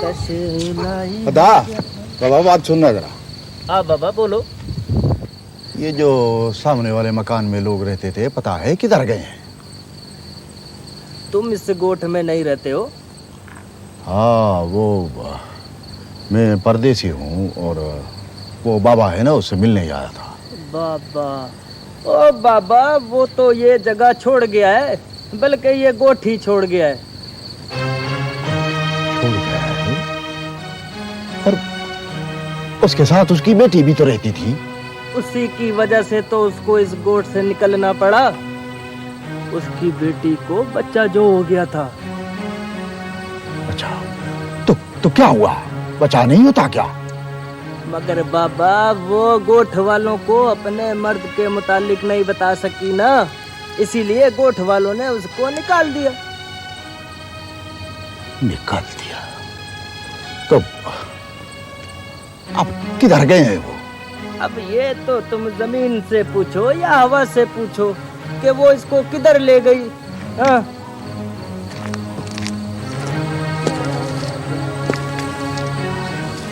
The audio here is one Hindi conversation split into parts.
बता बाबा, बात सुनना जरा। हाँ बाबा बोलो। ये जो सामने वाले मकान में लोग रहते थे, पता है किधर गए हैं? तुम इस गोठ में नहीं रहते हो? हाँ, वो मैं परदेसी हूँ और वो बाबा है ना, उससे मिलने आया था। बाबा, ओ बाबा, वो तो ये जगह छोड़ गया है, बल्कि ये गोठ ही छोड़ गया है। छोड़ गया है? और उसके साथ उसकी बेटी भी तो रहती थी। उसी की वजह से तो उसको इस गोठ से निकलना पड़ा। उसकी बेटी को बच्चा जो हो गया था। अच्छा, तो क्या हुआ? बचा नहीं होता क्या? मगर बाबा, वो गोठ वालों को अपने मर्द के मुतालिक नहीं बता सकी ना, इसीलिए गोठ वालों ने उसको निकाल दिया। निकाल दिया? तो अब किधर गए हैं वो? अब ये तो तुम जमीन से पूछो या हवा से पूछो कि वो इसको किधर ले गई। हाँ?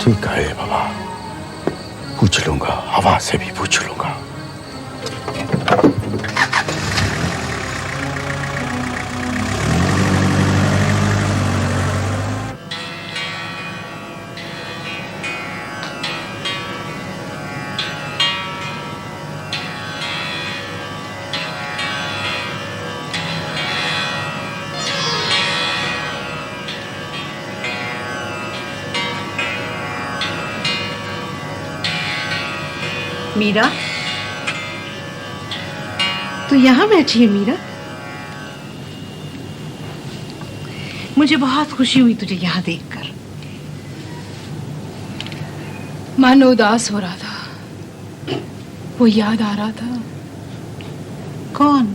ठीक है बाबा, पूछ लूंगा, हवा से भी पूछ लूंगा। मीरा, तू यहाँ बैठी है मीरा? मुझे बहुत खुशी हुई तुझे यहाँ देखकर। मन उदास हो रहा था, वो याद आ रहा था। कौन?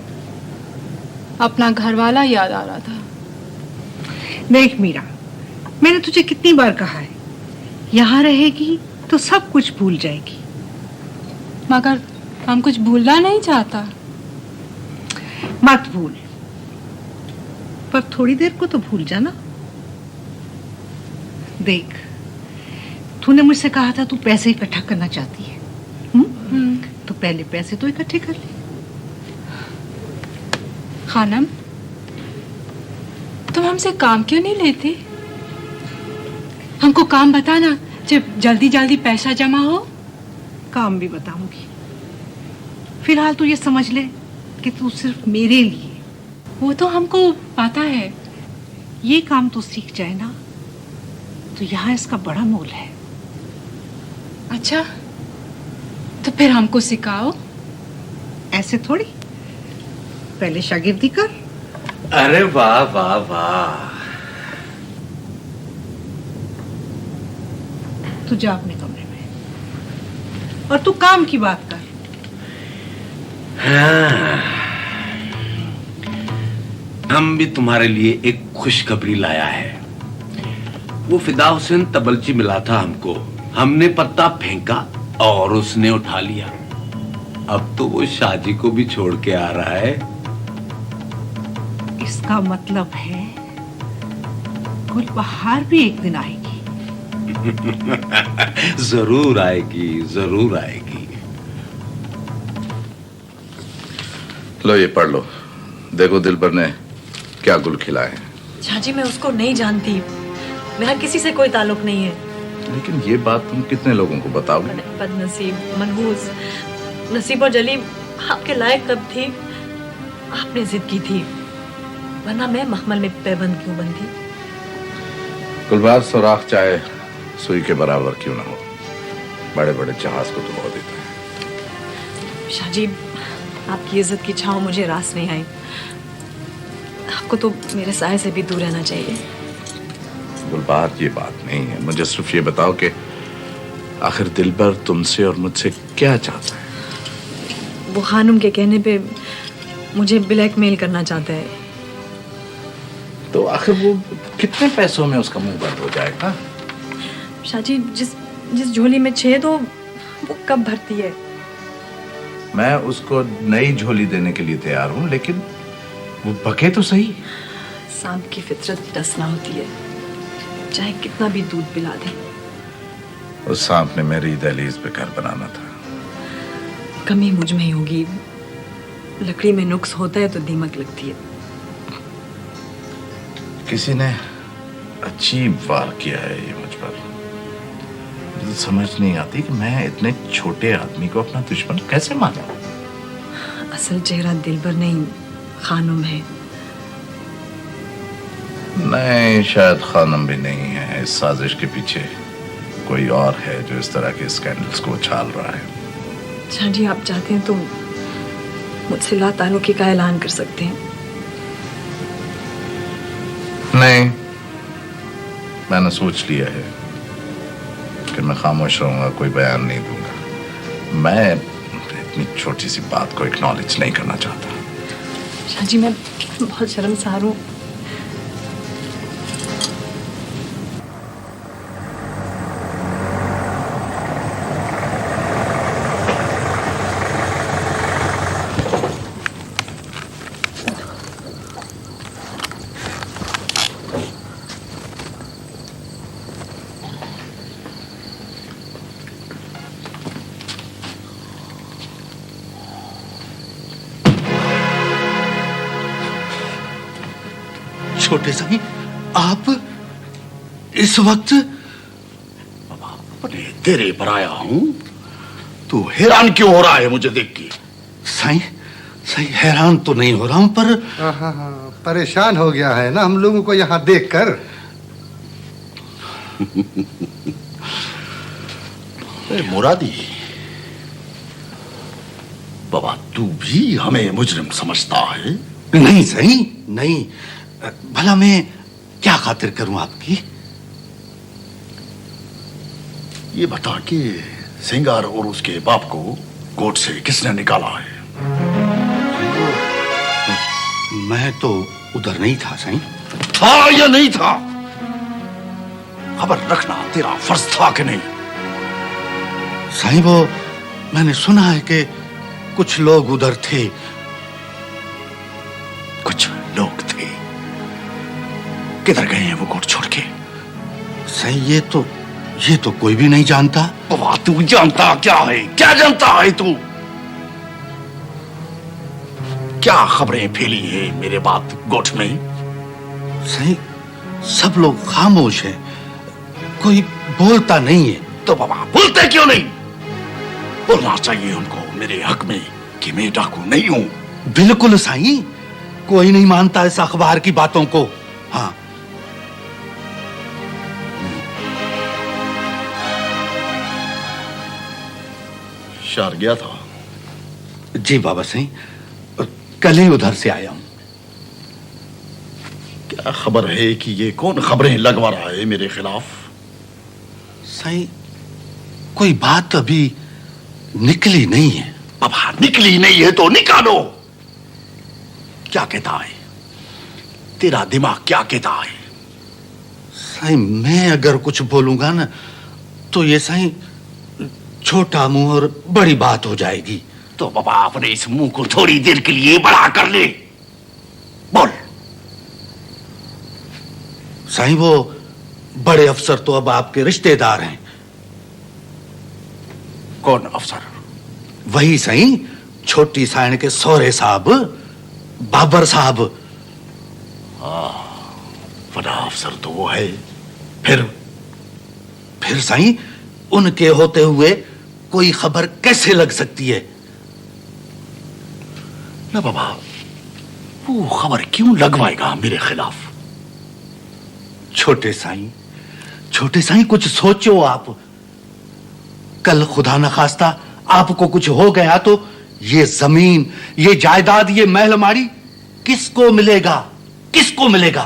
अपना घर वाला याद आ रहा था। देख मीरा, मैंने तुझे कितनी बार कहा है, यहाँ रहेगी तो सब कुछ भूल जाएगी। मगर हम कुछ भूलना नहीं चाहता। मत भूल, पर थोड़ी देर को तो भूल जाना। देख, तूने मुझसे कहा था तू पैसे इकट्ठा करना चाहती है। तो पहले पैसे तो इकट्ठे कर ले। खानम, तुम हमसे काम क्यों नहीं लेते? हमको काम बताना, जब जल्दी जल्दी पैसा जमा हो। काम भी बताऊंगी। फिलहाल तू ये समझ ले कि तू सिर्फ मेरे लिए। वो तो हमको पता है। ये काम तू सीख जाए ना, तो यहाँ इसका बड़ा मोल है। अच्छा, तो फिर हमको सिखाओ। ऐसे थोड़ी, पहले शागिर्दी कर। अरे वाह वाह वाह। तू जा अपने कमरे में और तू काम की बात कर। हाँ, हम भी तुम्हारे लिए एक खुशखबरी लाया है। वो फिदा हुसैन तबलची मिला था हमको, हमने पत्ता फेंका और उसने उठा लिया। अब तो वो शादी को भी छोड़ के आ रहा है। इसका मतलब है गुलबहार भी एक दिन आएगी। जरूर आएगी, जरूर आएगी। लो ये पढ़ लो, देखो दिलबर ने क्या गुल खिलाए हैं। झाजी, मैं उसको नहीं जानती, मेरा किसी से कोई ताल्लुक नहीं है। लेकिन ये बात तुम कितने लोगों को बताओगे? बदनसीब, मनहूस, नसीब और जली आपके लायक तब थी, आपने जिद की थी, वरना मैं मखमल में पैबंद क्यों बनती? गुलबार सुराख चाहे सुई के बराबर क्यों ना हो, बड़े बड़े जहाज को डुबो देता है। शाहजी, आपकी इज्जत की छांव मुझे रास नहीं आई। आपको तो मेरे साये से भी दूर रहना चाहिए। गुलबार, ये बात नहीं है, मुझे सिर्फ ये बताओ कि आखिर दिलबर तुमसे और मुझसे क्या चाहता है? वो खानुम के कहने पे मुझे ब्लैकमेल करना चाहता है। तो आखिर वो कितने पैसों में उसका मुंह बंद हो जाएगा? शाहजी, जिस झोली में छेद हो वो कब भरती है? मैं उसको नई झोली देने के लिए तैयार हूँ, लेकिन वो बके तो सही। सांप की फितरत डसना होती है। चाहे कितना भी दूध पिला दे। उस सांप ने मेरी दहलीज पे घर बनाना था। कमी मुझ में ही होगी। लकड़ी में नुक्स होता है तो दीमक लगती है। किसी ने अजीब वार किया है ये मुझ पर। मुझे समझ नहीं आती कि मैं इतने छोटे आदमी को अपना दुश्मन कैसे माना। असल चेहरा दिलबर नहीं, खानुम है। नहीं, शायद खानम भी नहीं है। इस साजिश के पीछे कोई और है जो इस तरह के स्कैंडल्स को उछाल रहा है। शाह जी, आप चाहते हैं तो मुझसे ला ताल्लुकी का ऐलान कर सकते हैं। नहीं, मैंने सोच लिया है कि मैं खामोश रहूंगा, कोई बयान नहीं दूंगा। मैं इतनी छोटी सी बात को एक्नॉलेज नहीं करना चाहता। शाह जी, मैं बहुत शर्मसार हूँ। छोटे साईं, आप इस वक्त? अपने तेरे पर आया हूं। तू हैरान क्यों हो रहा है मुझे देख के? साईं, साईं हैरान तो नहीं हो रहा हूं, पर हाँ, परेशान हो गया है ना हम लोगों को यहाँ देखकर। मुरादी बाबा, तू भी हमें मुजरिम समझता है? नहीं साईं, नहीं। भला मैं क्या खातिर करूं आपकी? ये बता कि सिंगार और उसके बाप को कोर्ट से किसने निकाला है? मैं तो उधर नहीं था साईं। था या नहीं था? खबर रखना तेरा फर्ज था कि नहीं? साईं, वो मैंने सुना है कि कुछ लोग उधर थे। कुछ लोग थे? किधर गए हैं वो कोर्ट छोड़ के? साईं, ये तो कोई भी नहीं जानता। बाबा, तू जानता क्या है? क्या जानता है तू? क्या खबरें फैली है मेरे बात गोठ में? साईं, सब लोग खामोश हैं, कोई बोलता नहीं है। तो बाबा, बोलते क्यों नहीं? बोलना चाहिए उनको मेरे हक में कि मैं डाकू नहीं हूं। बिल्कुल साईं, कोई नहीं मानता इस अखबार की बातों को। हाँ, शहर गया था? जी बाबा साईं, कल ही उधर से आया हूं। क्या खबर है कि ये कौन खबरें लगवा रहा है मेरे खिलाफ? साईं, कोई बात अभी निकली नहीं है। बाबा, निकली नहीं है तो निकालो। क्या कहता है तेरा दिमाग? क्या कहता है? साईं, मैं अगर कुछ बोलूंगा ना तो ये साईं छोटा मुंह और बड़ी बात हो जाएगी। तो बाबा, अपने इस मुंह को थोड़ी देर के लिए बड़ा कर ले। बोल। साईं, वो बड़े अफसर तो अब आपके रिश्तेदार हैं। कौन अफसर? वही साईं, छोटी साइण के सौरे साहब, बाबर साहब। बड़ा अफसर तो वो है। फिर साईं, उनके होते हुए कोई खबर कैसे लग सकती है? ना बाबा, वो खबर क्यों लगवाएगा मेरे खिलाफ? छोटे साईं कुछ सोचो आप। कल खुदा न खास्ता आपको कुछ हो गया तो ये जमीन, ये जायदाद, ये महलमारी किसको मिलेगा? किसको मिलेगा?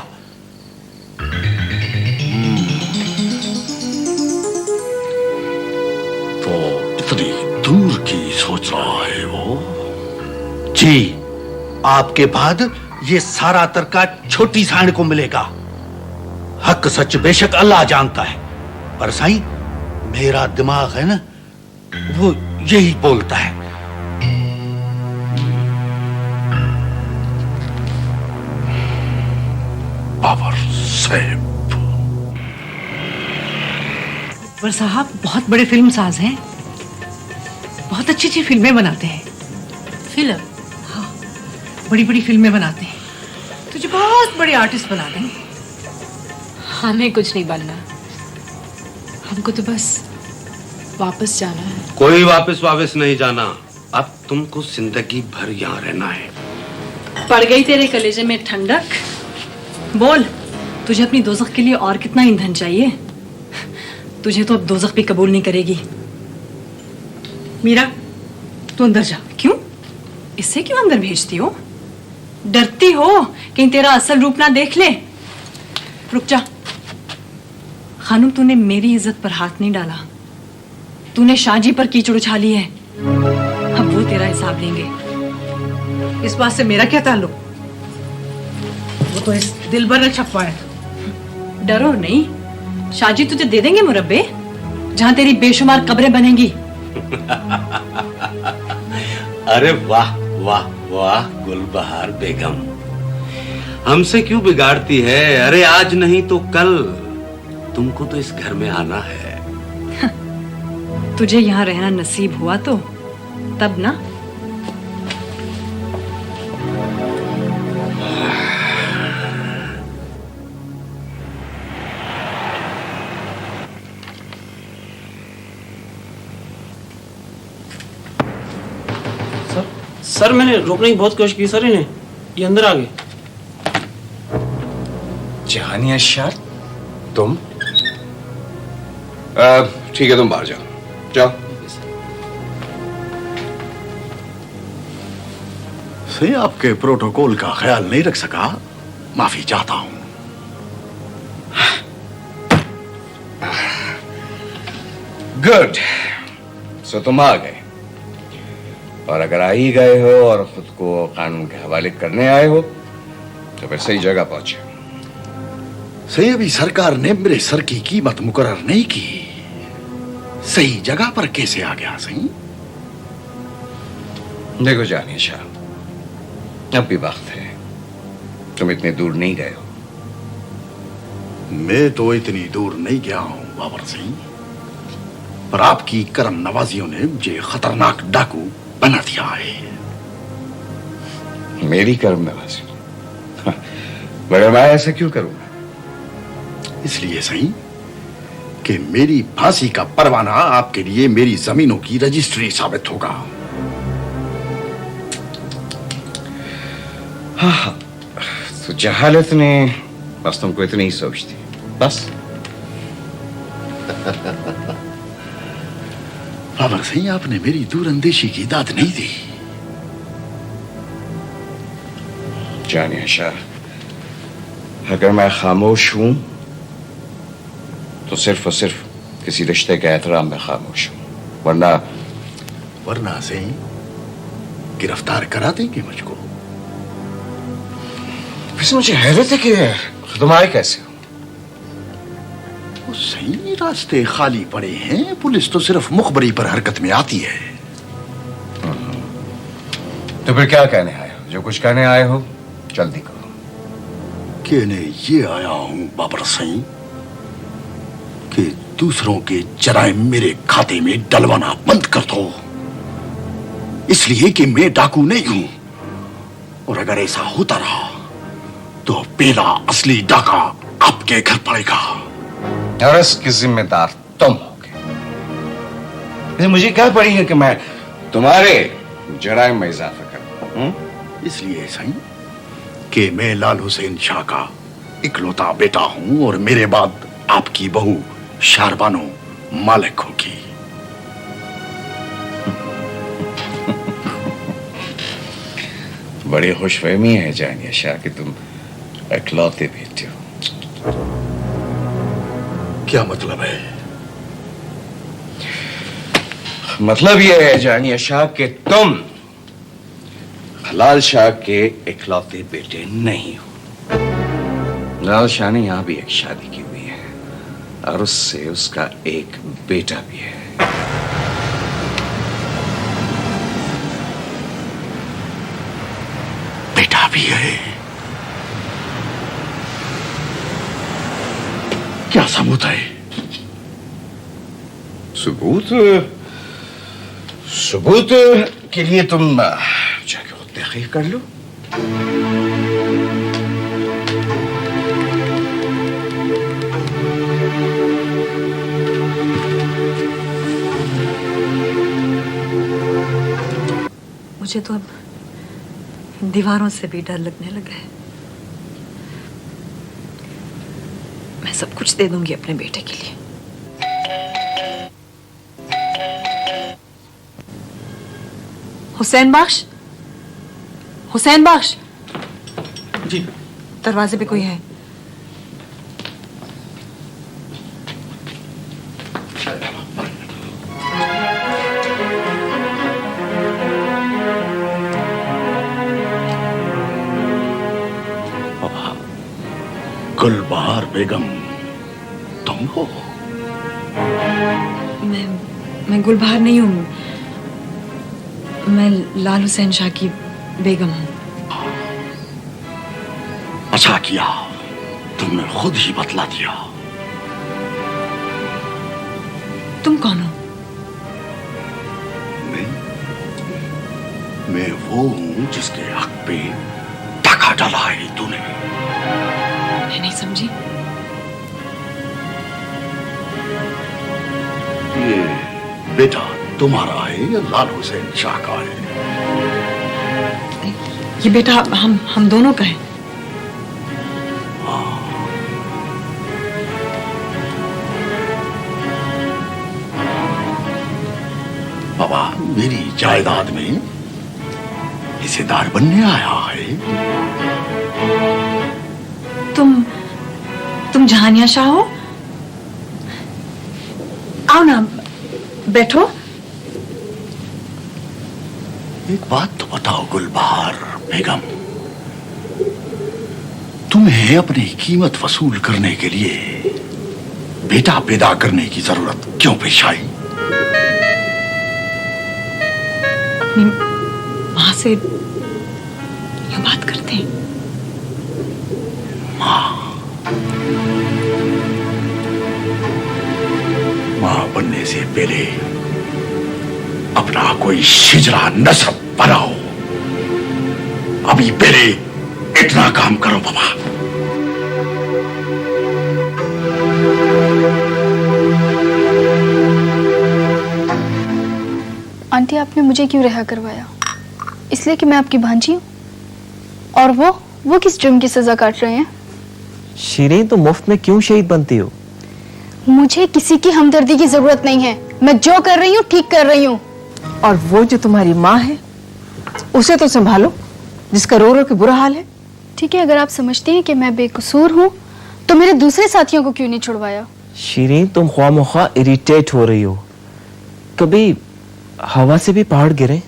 तो इतनी दूर की सोच रहा है वो? जी, आपके बाद ये सारा तरका छोटी साइण को मिलेगा। हक सच बेशक अल्लाह जानता है, पर साईं, मेरा दिमाग है ना, वो यही बोलता है। बाबर साहब, अकबर साहब बहुत बड़े फिल्म साज हैं, बहुत अच्छी अच्छी फिल्में बनाते हैं। फिल्म? हाँ, बड़ी बड़ी फिल्में बनाते हैं, तुझे बहुत बड़े आर्टिस्ट बना देंगे। हमें कुछ नहीं बनना, हमको तो बस वापस जाना है। कोई वापस नहीं जाना, अब तुमको जिंदगी भर यहाँ रहना है। पड़ गई तेरे कलेजे में ठंडक? बोल, तुझे अपनी दोज़ख के लिए और कितना ईंधन चाहिए? तुझे तो अब दोज़ख भी कबूल नहीं करेगी। मीरा, तू अंदर जा। क्यों? इससे क्यों अंदर भेजती हो? डरती हो कहीं तेरा असल रूप ना देख ले? रुक जा। खानूम, तूने मेरी इज्जत पर हाथ नहीं डाला, तूने शाहजी पर कीचड़ उछाली है। अब वो तेरा हिसाब लेंगे। इस बात से मेरा क्या ताल्लुक? वो तो इस दिलबर ने छपवाया था। डरो नहीं, शाहजी तुझे दे देंगे मुरब्बे, जहां तेरी बेशुमार कब्रें बनेंगी। अरे वाह वाह वाह गुलबहार बेगम, हमसे क्यों बिगाड़ती है? अरे आज नहीं तो कल तुमको तो इस घर में आना है। तुझे यहाँ रहना नसीब हुआ तो तब ना। सर मैंने रोकने की बहुत कोशिश की सर, इन्हें ये अंदर आ गए। जहानिया शाह, तुम? ठीक है, तुम बाहर जाओ, जाओ। सही आपके प्रोटोकॉल का ख्याल नहीं रख सका, माफी चाहता हूं। गुड, सो तुम आ गए, और अगर आ ही गए हो और खुद को कानून के हवाले करने आए हो तो फिर सही जगह पहुंचे। सही, अभी सरकार ने मेरे सर की कीमत मुकर्रर नहीं की, सही जगह पर कैसे आ गया? सही देखो जानिए शाह, अब भी वक्त है, तुम इतने दूर नहीं गए हो। मैं तो इतनी दूर नहीं गया हूं बाबर सिंह, पर आपकी करम नवाजियों ने मुझे खतरनाक डाकू बना दिया है। मेरी करम नवाजी? मगर मैं ऐसा क्यों करूंगा? इसलिए सही कि मेरी फांसी का परवाना आपके लिए मेरी जमीनों की रजिस्ट्री साबित होगा। हाँ, तो जहालत ने बस तुमको इतनी ही सोचती, बस। बाबर सिंह, आपने मेरी दूरअंदेशी की दाद नहीं दी। जानिए शाह, अगर मैं खामोश हूं तो सिर्फ और सिर्फ किसी रिश्ते के एहतराम में खामोश हूं, वरना से गिरफ्तार करा देंगे मुझको। वैसे मुझे हैरत है कि तुम आए कैसे हो? सही, रास्ते खाली पड़े हैं, पुलिस तो सिर्फ मुखबरी पर हरकत में आती है। तो फिर क्या कहने आए हो? जो कुछ कहने आए हो जल्दी करो। कहने ये आया हूं बाबर सिंह कि दूसरों के जराइम मेरे खाते में डलवाना बंद कर दो, इसलिए कि मैं डाकू नहीं हूं, और अगर ऐसा होता रहा तो पहला असली डाका आपके घर पड़ेगा। और इसकी जिम्मेदार तुम होगे। मुझे क्या पड़ी है कि मैं तुम्हारे जराइम में इजाफा करूं? इसलिए सही कि मैं लाल हुसैन शाह का इकलौता बेटा हूं, और मेरे बाद आपकी बहू शारबानो मालिक होगी। बड़ी खुशफहमी है जानिया शाह कि तुम इकलौते बेटे हो। क्या मतलब है? मतलब यह है जानिया शाह कि तुम लाल शाह के इकलौते बेटे नहीं हो। लाल शाह ने यहां भी एक शादी की हुई है, और उससे उसका एक बेटा भी है। बेटा भी है? क्या सबूत है? सबूत सबूत के लिए तुम जाके खुद तहकीक कर लो। मुझे तो अब दीवारों से भी डर लगने लगा है। मैं सब कुछ दे दूंगी अपने बेटे के लिए। हुसैन बख्श, हुसैन बख्श। जी। दरवाजे पे कोई है। गुलबहार बेगम तुम हो? मैं गुलबहार नहीं हूँ, मैं लाल हुसैन शाह की बेगम हूँ। अच्छा किया, तुमने खुद ही बतला दिया। तुम कौन हो? मैं वो हूँ जिसके हक पे टाका डाला है तूने। मैं नहीं समझी। ये बेटा तुम्हारा है या लाल हुसैन शाह का है? ये बेटा हम दोनों का है। बाबा मेरी जायदाद में हिस्सेदार बनने आया है। तुम जहानिया शाह हो? आओ ना, बैठो। एक बात तो बताओ गुलबहार बेगम, तुम्हें अपनी कीमत वसूल करने के लिए बेटा पैदा करने की जरूरत क्यों पेश आई? अपनी माँ से यूं बात करते हैं। मां बनने से पहले अपना कोई शिजरा नसब बनाओ। अभी पहले इतना काम करो बाबा। आंटी, आपने मुझे क्यों रिहा करवाया? इसलिए कि मैं आपकी भांजी हूँ? और वो किस जुर्म की सजा काट रहे हैं? शीरीन, तुम मुफ्त में क्यों शहीद बनती हो? मुझे किसी की हमदर्दी की जरूरत नहीं है। मैं जो कर रही हूँ ठीक कर रही हूँ। और वो जो तुम्हारी माँ है उसे तो संभालो, जिसका रो रो के बुरा हाल है। ठीक है, अगर आप समझती हैं कि मैं बेकसूर हूँ तो मेरे दूसरे साथियों को क्यों नहीं छुड़वाया? शीरीन, तुम ख्वामख्वा इरिटेट हो रही हो। कभी हवा से भी पहाड़ गिरे?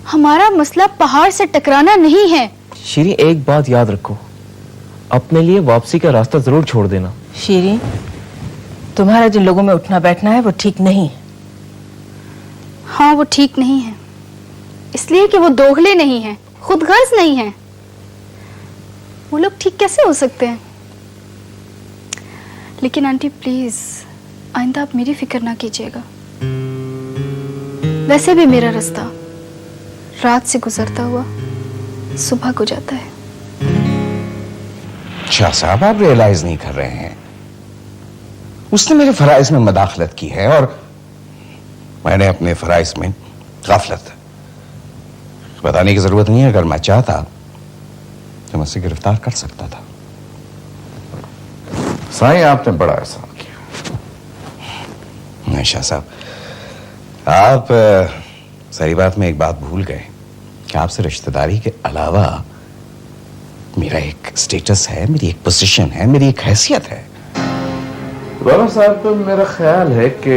हमारा मसला पहाड़ से टकराना नहीं है। शीरीन, एक बात याद रखो, अपने लिए वापसी का रास्ता जरूर छोड़ देना। शीरीन, तुम्हारा जिन लोगों में उठना बैठना है वो ठीक नहीं है। हाँ, वो ठीक नहीं है, इसलिए कि वो दोगले नहीं हैं, खुदगर्ज नहीं हैं। वो लोग ठीक कैसे हो सकते हैं? लेकिन आंटी प्लीज, आइंदा आप मेरी फिक्र ना कीजिएगा। वैसे भी मेरा रास्ता रात से गुजरता हुआ सुबह को जाता है। शाह साहब, आप रियलाइज नहीं कर रहे हैं, उसने मेरे फराइज में मदाखलत की है और मैंने अपने फराइज में गफलत। बताने की जरूरत नहीं है, अगर मैं चाहता तो मुझसे गिरफ्तार कर सकता था। साईं, आपने बड़ा एहसान किया। नहीं शाह साहब, आप सारी बात में एक बात भूल गए कि आपसे रिश्तेदारी के अलावा मेरा एक स्टेटस है, मेरी एक पोजीशन है, मेरी एक हैसियत है। बाबा साहब, तो मेरा ख्याल है कि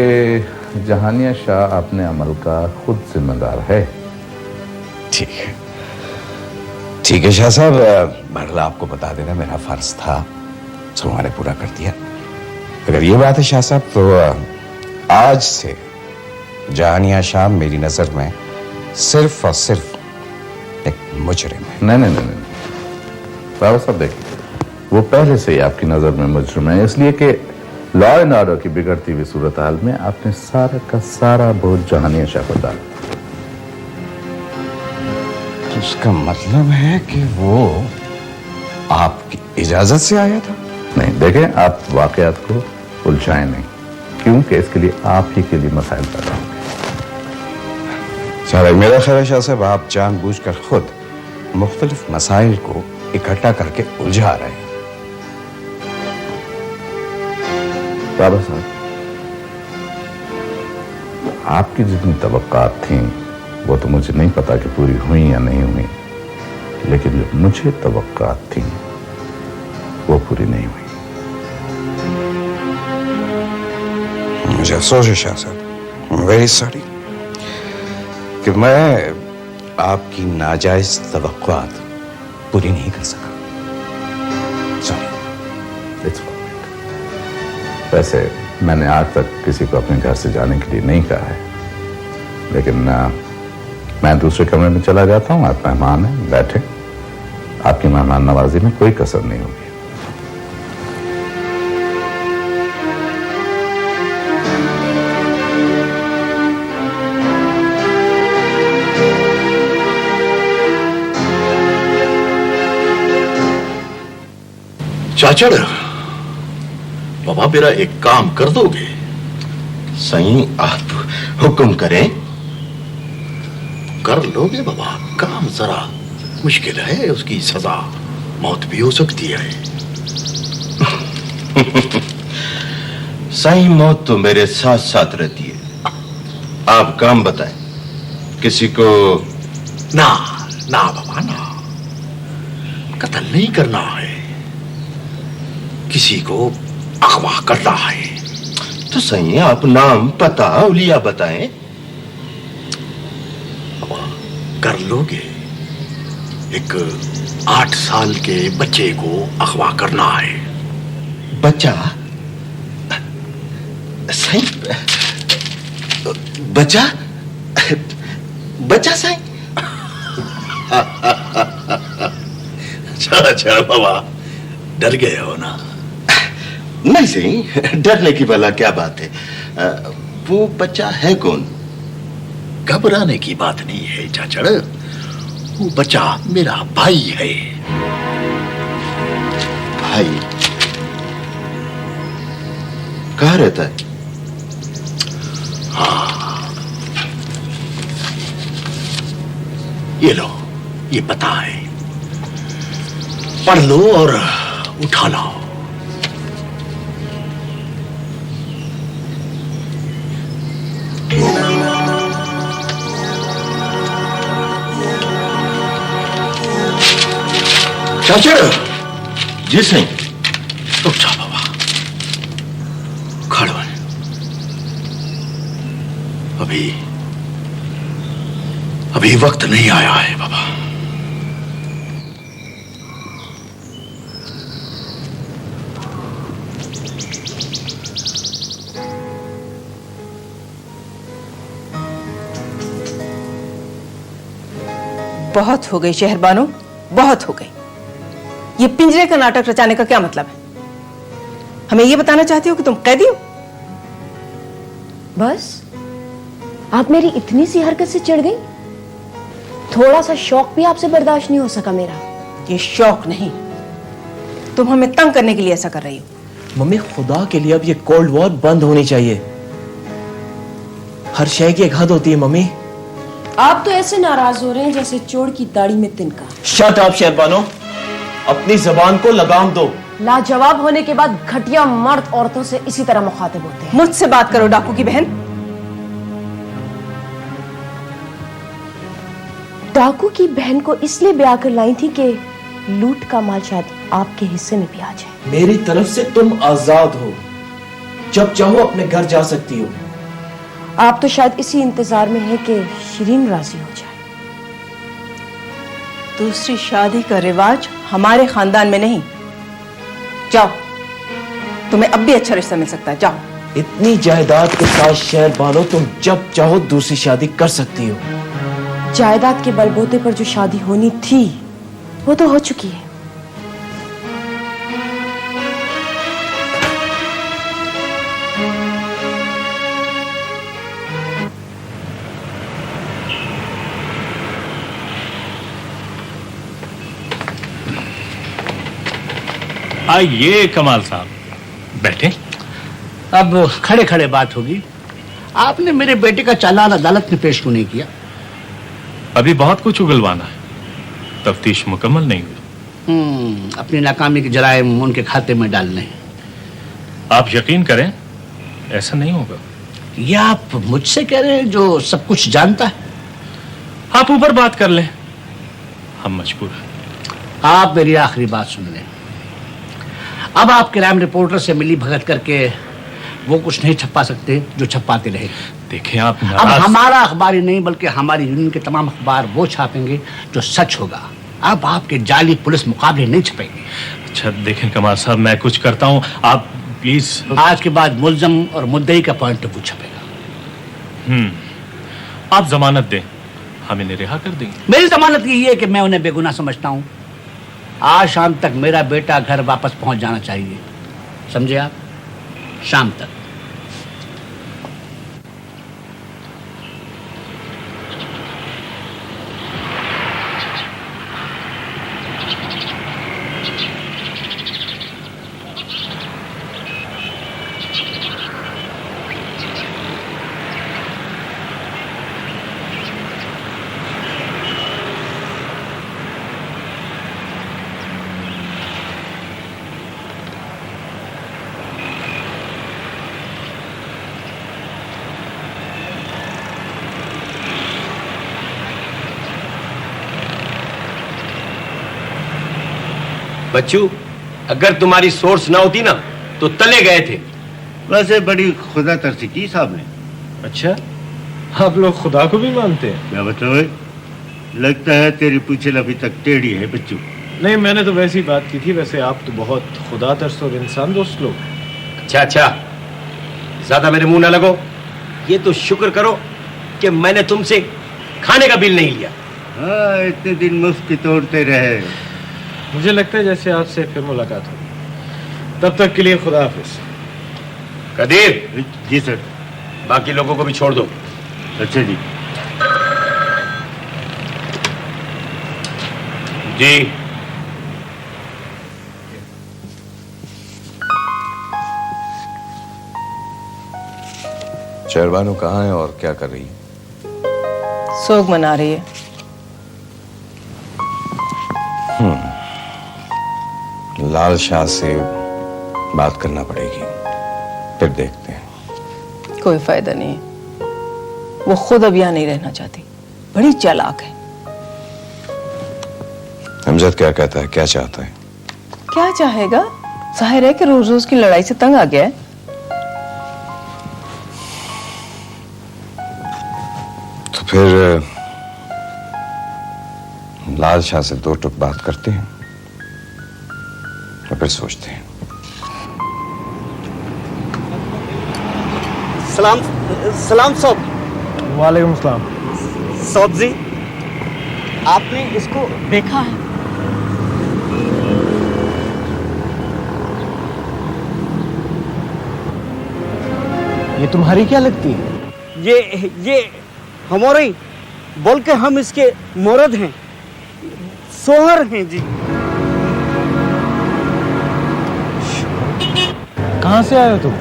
जहानिया शाह अपने अमल का खुद जिम्मेदार है। ठीक है, ठीक है शाह साहब, बहरहाल आपको बता देना मेरा फर्ज था, सो मैंने पूरा कर दिया। अगर ये बात है शाह साहब, तो आज से जहानिया शाह मेरी नजर में सिर्फ और सिर्फ एक मुजरिम है। नहीं, बाबा साहब देखिए, वो पहले से ही आपकी नजर में मुजरिम है, इसलिए कि लॉ एंड ऑर्डर की बिगड़ती हुई सूरत हाल में आपने सारा का सारा बोझ जहानिया शाह को डाल। तो उसका मतलब है कि वो आपकी इजाजत से आया था? नहीं, देखें, आप वाकयात को उलझाएं नहीं, क्योंकि इसके लिए आप ही के लिए मसाइल पैदा होंगे। सर, मेरा ख्याल है शाह साहब, आप जानबूझकर खुद मुख्तलिफ मसाइल को इकट्ठा करके उलझा रहे हैं। बाबा साहब, आपकी जितनी तवक्कात थी वो तो मुझे नहीं पता कि पूरी हुई या नहीं हुई, लेकिन जो मुझे तवक्कात थी वो पूरी नहीं हुई। मुझे अफसोस है शाह साहब, वेरी सॉरी कि मैं आपकी नाजायज तवक्कुआत पूरी नहीं कर सका। सॉरी। इट्स वैसे मैंने आज तक किसी को अपने घर से जाने के लिए नहीं कहा है, लेकिन मैं दूसरे कमरे में चला जाता हूँ। आप मेहमान हैं, बैठे। आपकी मेहमान नवाजी में कोई कसर नहीं होगी। चाचड़, बाबा मेरा एक काम कर दोगे? सही, आप हुक्म करें। कर लोगे बाबा, काम जरा मुश्किल है, उसकी सजा मौत भी हो सकती है। सही, मौत तो मेरे साथ साथ रहती है। आप काम बताएं। किसी को ना ना बाबा ना, कत्ल नहीं करना है, किसी को अगवा करना है। तो सही, आप नाम पता उलिया बताएं। बाबा कर लोगे? एक 8 साल के बच्चे को अगवा करना है। बच्चा? सही, बच्चा? बच्चा सही? अच्छा बाबा, डर गए हो ना? नहीं सही, डरने की भला क्या बात है। वो बच्चा है कौन? घबराने की बात नहीं है चाचड़, वो बच्चा मेरा भाई है। भाई? कहाँ रहता है? हाँ, ये लो, ये पता है, पढ़ लो और उठा लाओ। चाचड़। जी सही। रुक जा बाबा, खड़ो। अभी वक्त नहीं आया है बाबा। बहुत हो गई शहरबानो, बहुत हो गई। ये पिंजरे का नाटक रचाने का क्या मतलब है? हमें ये बताना चाहती हो कि तुम कैदी हो? बस आप मेरी इतनी सी हरकत से चिढ़ गई? थोड़ा सा शौक भी आपसे बर्दाश्त नहीं हो सका मेरा? ये शौक नहीं, तुम हमें तंग करने के लिए ऐसा कर रही हो। मम्मी, खुदा के लिए अब ये कोल्ड वॉर बंद होनी चाहिए। हर शय की एक हद होती है मम्मी। आप तो ऐसे नाराज हो रहे हैं जैसे चोर की दाढ़ी में तिनका। शट अप शहरबानो, अपनी जबान को लगाम दो। लाजवाब होने के बाद घटिया मर्द औरतों से इसी तरह मुखातिब होते हैं। मुझसे बात करो डाकू की बहन। डाकू की बहन को इसलिए ब्याह कर लाई थी कि लूट का माल शायद आपके हिस्से में भी आ जाए। मेरी तरफ से तुम आजाद हो, जब चाहो अपने घर जा सकती हो। आप तो शायद इसी इंतजार में है कि शिरीन राजी हो जाए। दूसरी शादी का रिवाज हमारे खानदान में नहीं। जाओ, तुम्हें अब भी अच्छा रिश्ता मिल सकता है, जाओ। इतनी जायदाद के साथ शहरबानो तुम जब चाहो दूसरी शादी कर सकती हो। जायदाद के बलबूते पर जो शादी होनी थी वो तो हो चुकी है। आइए कमाल साहब, बैठे। अब खड़े खड़े बात होगी। आपने मेरे बेटे का चालान अदालत में पेश क्यों नहीं किया? अभी बहुत कुछ उगलवाना है, तफ्तीश मुकम्मल नहीं हुई। अपनी नाकामी के जराइम उनके खाते में डालने हैं। आप यकीन करें, ऐसा नहीं होगा। ये आप मुझसे कह रहे हैं जो सब कुछ जानता है? आप ऊपर बात कर लें, हम मजबूर हैं। आप मेरी आखिरी बात सुन लें। अब आप क्राइम रिपोर्टर से मिली भगत करके वो कुछ नहीं छपा सकते जो छपाते रहे। देखिए आप अब हमारा अखबार ही नहीं बल्कि हमारी यूनियन के तमाम अखबार वो छापेंगे जो सच होगा। अब आपके जाली पुलिस मुकाबले नहीं छपेंगे। अच्छा देखें कमाल साहब, मैं कुछ करता हूँ, आप प्लीज। आज के बाद मुल्जम और मुद्दई का पॉइंट ऑफ व्यू छपेगा। आप जमानत दें, हम इन्हें रिहा कर देंगे। मेरी जमानत यही है कि मैं उन्हें बेगुनाह समझता हूँ। आज शाम तक मेरा बेटा घर वापस पहुंच जाना चाहिए, समझे आप? शाम तक। बच्चू, अगर तुम्हारी सोर्स ना होती ना तो तले गए थे। वैसे बड़ी खुदा तरसी की साहब ने। अच्छा, आप लोग खुदा को भी मानते हैं? क्या बताओ, लगता है तेरी पूछल अभी तक टेढ़ी है बच्चू। नहीं, मैंने तो वैसी बात की थी। वैसे आप तो बहुत खुदा तरस और इंसान दोस्त लोग। अच्छा अच्छा, ज्यादा मेरे मुंह ना लगो। ये तो शुक्र करो कि मैंने तुमसे खाने का बिल नहीं लिया। हाँ, इतने दिन मुफ्त तोड़ते रहे। मुझे लगता है जैसे आपसे फिर मुलाकात होगी। तब तक के लिए खुदा हाफिज। कदीर। जी सर। बाकी लोगों को भी छोड़ दो। अच्छा जी। जी। शहरबानो कहाँ है और क्या कर रही है? सोग मना रही है। लाल शाह से बात करना पड़ेगी, फिर देखते हैं। कोई फायदा नहीं, वो खुद अब यहाँ नहीं रहना चाहती, बड़ी चालाक है। अमजद क्या कहता है, क्या चाहता है? क्या चाहेगा? जाहिर है कि रोज रोज की लड़ाई से तंग आ गया है। तो फिर लाल शाह से दो टुक बात करते हैं और फिर सोचते हैं। सलाम सलाम साहब। वालेकुम सलाम। साहब जी, आपने इसको देखा है? ये तुम्हारी क्या लगती है? ये हमारे बोल के हम इसके मोरद हैं, सोहर हैं जी। कहाँ से आए हो तुम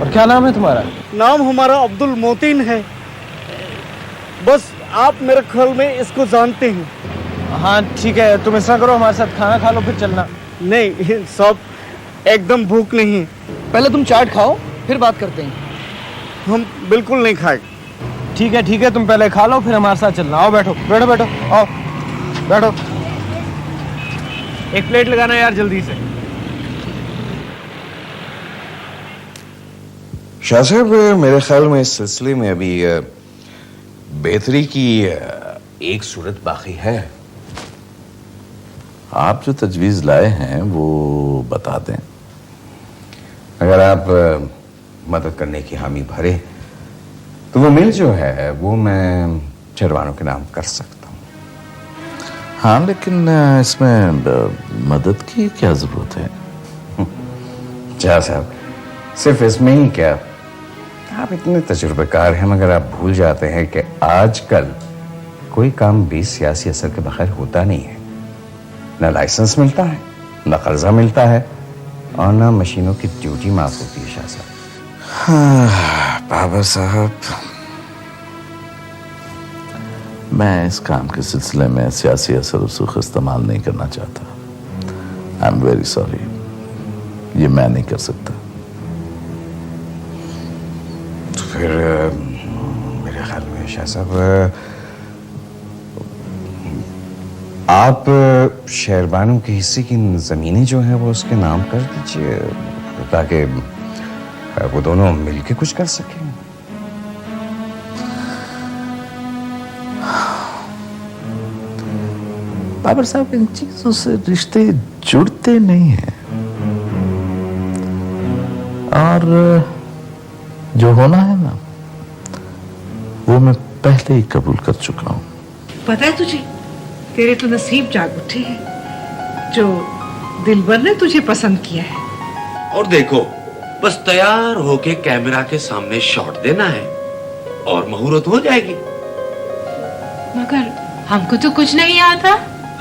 और क्या नाम है तुम्हारा? नाम हमारा अब्दुल मोतीन है। बस आप मेरे ख्याल में इसको जानते हैं। हाँ ठीक है, तुम ऐसा करो हमारे साथ खाना खा लो फिर चलना। नहीं साहब, एकदम भूख नहीं है। पहले तुम चाट खाओ फिर बात करते हैं। हम बिल्कुल नहीं खाए। ठीक है, तुम पहले खा लो फिर हमारे साथ चलना। आओ बैठो बैठो बैठो, आओ बैठो। एक प्लेट लगाना यार जल्दी से। शाह साहब, मेरे ख्याल में इस सिलसिले में अभी बेहतरी की एक सूरत बाकी है। आप जो तजवीज लाए हैं वो बता दें। अगर आप मदद करने की हामी भरे तो वो मिल जो है वो मैं शहरबानो के नाम कर सकता हूँ। हाँ, लेकिन इसमें मदद की क्या जरूरत है? शाह साहब, सिर्फ इसमें ही क्या, आप इतने तजुर्बेकार हैं मगर आप भूल जाते हैं कि आजकल कोई काम भी सियासी असर के बगैर होता नहीं है। न लाइसेंस मिलता है, न कर्जा मिलता है, और ना मशीनों की ड्यूटी माफ होती है शाह साहब। हाँ, बाबर साहब, मैं इस काम के सिलसिले में सियासी असर रसूख इस्तेमाल नहीं करना चाहता। आई एम वेरी सॉरी, ये मैं नहीं कर सकता। तो फिर मेरे ख्याल में शाह साहब आप शेरबानू के हिस्से की जमीनें जो हैं वो उसके नाम कर दीजिए, ताकि वो दोनों मिलके कुछ कर सकें। बाबर साहब, इन चीजों से रिश्ते जुड़ते नहीं हैं, और जो होना है ना वो मैं पहले ही कबूल कर चुका हूं। पता है तुझे, तेरे तो नसीब जाग उठे हैं जो दिलबर ने तुझे पसंद किया है। और देखो, बस तैयार होके कैमरा के सामने शॉट देना है और मुहूर्त हो जाएगी। मगर हमको तो कुछ नहीं आता।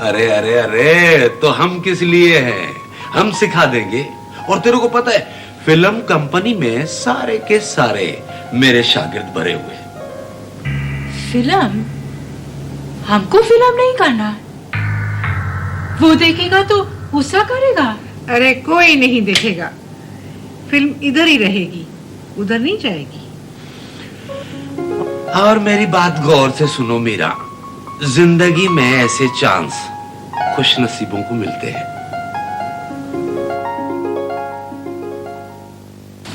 अरे अरे अरे, तो हम किस लिए हैं? हम सिखा देंगे। और तेरे को पता है, फिल्म कंपनी में सारे के सारे मेरे शागिर्द भरे हुए। फिल्म? हमको फिल्म नहीं करना। वो देखेगा तो गुस्सा करेगा। अरे कोई नहीं देखेगा, फिल्म इधर ही रहेगी, उधर नहीं जाएगी। और मेरी बात गौर से सुनो मीरा, जिंदगी में ऐसे चांस खुश नसीबों को मिलते हैं।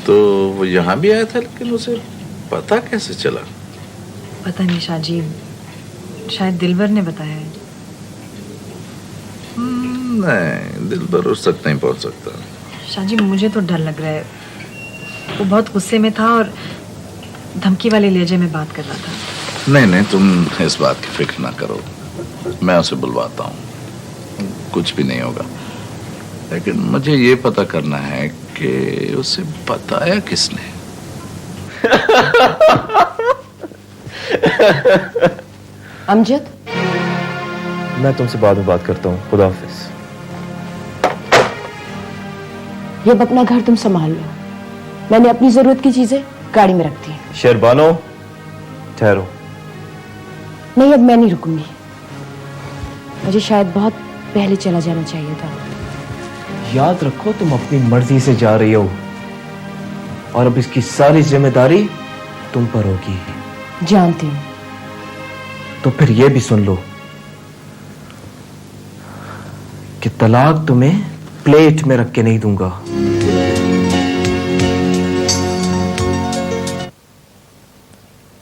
तो वो यहाँ भी आया था, लेकिन उसे पता कैसे चला? पता नहीं शाहजी, शायद दिलबर ने बताया है। नहीं, दिलबर उस तक नहीं पहुंच सकता। शाहजी, मुझे तो डर लग रहा है। वो बहुत गुस्से में था और धमकी वाले लहजे में बात कर रहा था। नहीं नहीं, तुम इस बात की फिक्र ना करो, मैं उसे बुलवाता हूँ, कुछ भी नहीं होगा। लेकिन मुझे ये पता करना है कि उसे बताया किसने। अमजद, मैं तुमसे बाद में बात करता हूँ, खुदा हाफिज। ये अब अपना घर तुम संभाल लो, मैंने अपनी जरूरत की चीजें गाड़ी में रख दी। शेरबानो, ठहरो। नहीं, अब मैं नहीं रुकूंगी। मुझे शायद बहुत पहले चला जाना चाहिए था। याद रखो, तुम अपनी मर्जी से जा रही हो और अब इसकी सारी जिम्मेदारी तुम पर होगी। जानती हूँ। तो फिर यह भी सुन लो कि तलाक तुम्हें प्लेट में रख के नहीं दूंगा।